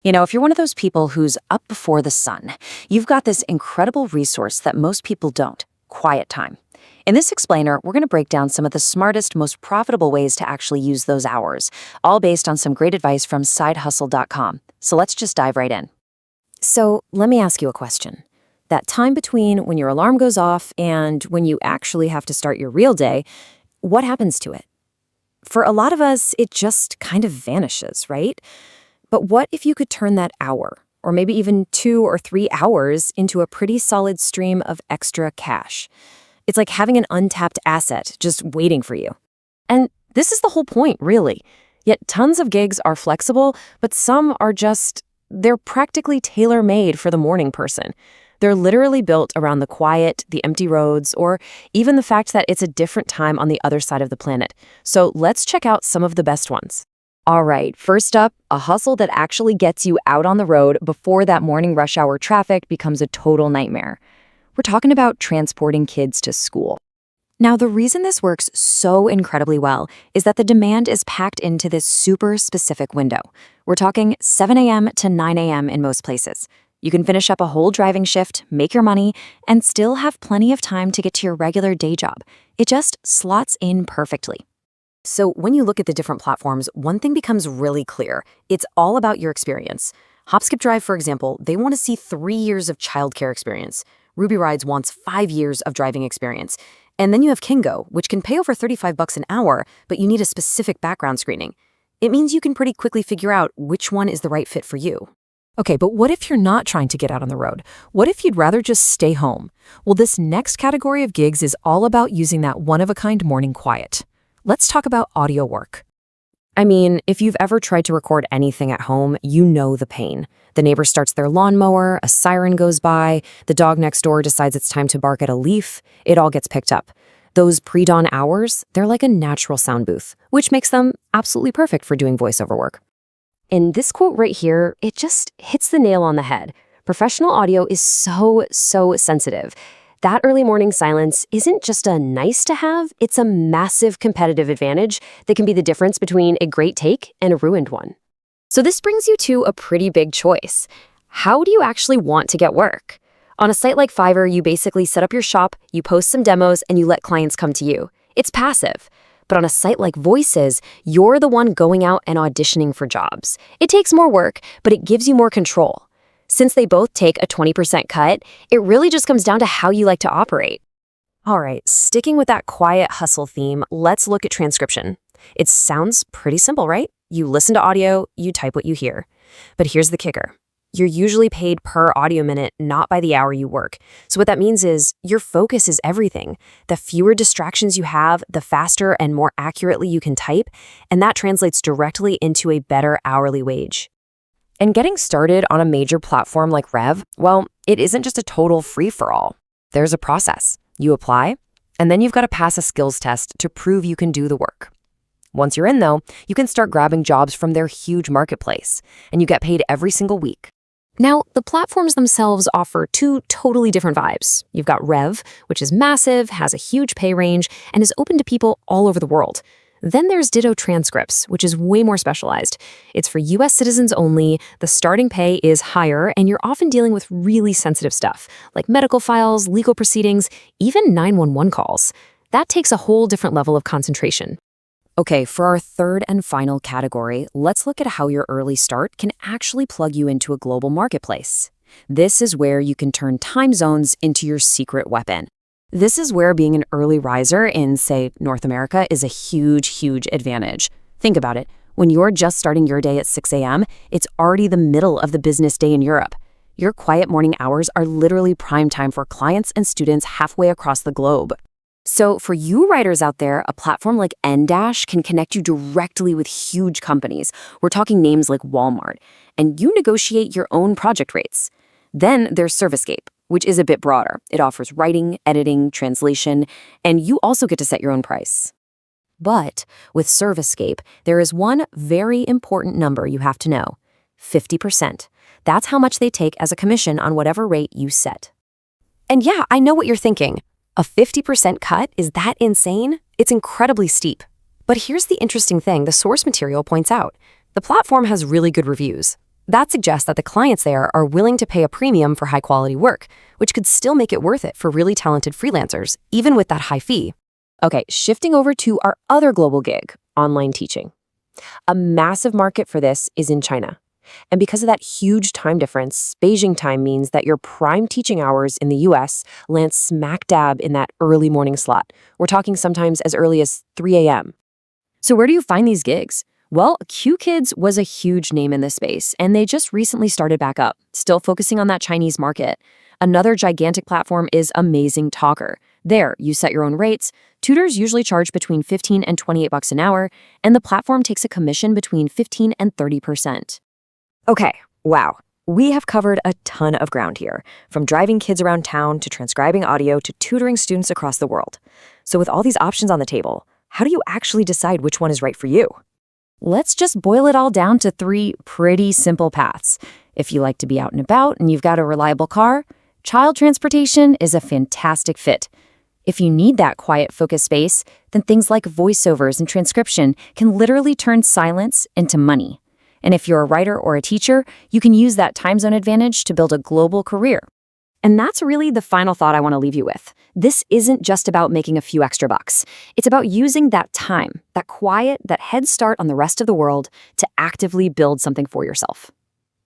If you're one of those people who's up before the sun, you've got this incredible resource that most people don't: quiet time. In this explainer, we're going to break down some of the smartest, most profitable ways to actually use those hours, all based on some great advice from sidehustle.com. So let's just dive right in. So let me ask you a question. That time between when your alarm goes off and when you actually have to start your real day, what happens to it? For a lot of us, it just kind of vanishes, right? But what if you could turn that hour, or maybe even 2 or 3 hours, into a pretty solid stream of extra cash? It's like having an untapped asset just waiting for you. And this is the whole point, really. Yet tons of gigs are flexible, but some are they're practically tailor-made for the morning person. They're literally built around the quiet, the empty roads, or even the fact that it's a different time on the other side of the planet. So let's check out some of the best ones. All right, first up, a hustle that actually gets you out on the road before that morning rush hour traffic becomes a total nightmare. We're talking about transporting kids to school. Now, the reason this works so incredibly well is that the demand is packed into this super specific window. We're talking 7 a.m. to 9 a.m. in most places. You can finish up a whole driving shift, make your money, and still have plenty of time to get to your regular day job. It just slots in perfectly. So when you look at the different platforms, one thing becomes really clear. It's all about your experience. HopSkipDrive, for example, they want to see 3 years of childcare experience. Ruby Rides wants 5 years of driving experience. And then you have Kango, which can pay over $35 an hour, but you need a specific background screening. It means you can pretty quickly figure out which one is the right fit for you. Okay, but what if you're not trying to get out on the road? What if you'd rather just stay home? Well, this next category of gigs is all about using that one-of-a-kind morning quiet. Let's talk about audio work. I mean, if you've ever tried to record anything at home, you know the pain. The neighbor starts their lawnmower, a siren goes by, the dog next door decides it's time to bark at a leaf, it all gets picked up. Those pre-dawn hours, they're like a natural sound booth, which makes them absolutely perfect for doing voiceover work. In this quote right here, it just hits the nail on the head. Professional audio is so sensitive. That early morning silence isn't just a nice to have, it's a massive competitive advantage that can be the difference between a great take and a ruined one. So this brings you to a pretty big choice. How do you actually want to get work? On a site like Fiverr, you basically set up your shop, you post some demos, and you let clients come to you. It's passive. But on a site like Voices, you're the one going out and auditioning for jobs. It takes more work, but it gives you more control. Since they both take a 20% cut, it really just comes down to how you like to operate. All right, sticking with that quiet hustle theme, let's look at transcription. It sounds pretty simple, right? You listen to audio, you type what you hear. But here's the kicker. You're usually paid per audio minute, not by the hour you work. So what that means is your focus is everything. The fewer distractions you have, the faster and more accurately you can type, and that translates directly into a better hourly wage. And getting started on a major platform like Rev, well, it isn't just a total free-for-all. There's a process. You apply, and then you've got to pass a skills test to prove you can do the work. Once you're in, though, you can start grabbing jobs from their huge marketplace, and you get paid every single week. Now, the platforms themselves offer 2 totally different vibes. You've got Rev, which is massive, has a huge pay range, and is open to people all over the world. Then there's Ditto Transcripts, which is way more specialized. It's for US citizens only, the starting pay is higher, and you're often dealing with really sensitive stuff, like medical files, legal proceedings, even 911 calls. That takes a whole different level of concentration. Okay, for our third and final category, let's look at how your early start can actually plug you into a global marketplace. This is where you can turn time zones into your secret weapon. This is where being an early riser in, say, North America is a huge advantage. Think about it. When you're just starting your day at 6 a.m., it's already the middle of the business day in Europe. Your quiet morning hours are literally prime time for clients and students halfway across the globe. So for you writers out there, a platform like N-Dash can connect you directly with huge companies. We're talking names like Walmart, and you negotiate your own project rates. Then there's ServiceScape, which is a bit broader. It offers writing, editing, translation, and you also get to set your own price. But with ServiceScape, there is one very important number you have to know: 50%. That's how much they take as a commission on whatever rate you set. And yeah, I know what you're thinking. A 50% cut? Is that insane? It's incredibly steep. But here's the interesting thing the source material points out. The platform has really good reviews. That suggests that the clients there are willing to pay a premium for high-quality work, which could still make it worth it for really talented freelancers, even with that high fee. Okay, shifting over to our other global gig, online teaching. A massive market for this is in China. And because of that huge time difference, Beijing time means that your prime teaching hours in the US land smack dab in that early morning slot. We're talking sometimes as early as 3 a.m. So where do you find these gigs? Well, QKids was a huge name in this space, and they just recently started back up, still focusing on that Chinese market. Another gigantic platform is Amazing Talker. There, you set your own rates. Tutors usually charge between $15 and $28 an hour, and the platform takes a commission between 15 and 30%. Okay, wow. We have covered a ton of ground here, from driving kids around town to transcribing audio to tutoring students across the world. So with all these options on the table, how do you actually decide which one is right for you? Let's just boil it all down to 3 pretty simple paths. If you like to be out and about and you've got a reliable car, child transportation is a fantastic fit. If you need that quiet, focused space, then things like voiceovers and transcription can literally turn silence into money. And if you're a writer or a teacher, you can use that time zone advantage to build a global career. And that's really the final thought I want to leave you with. This isn't just about making a few extra bucks. It's about using that time, that quiet, that head start on the rest of the world to actively build something for yourself.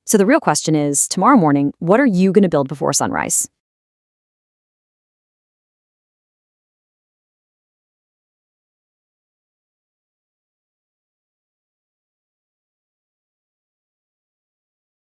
So the real question is, tomorrow morning, what are you going to build before sunrise?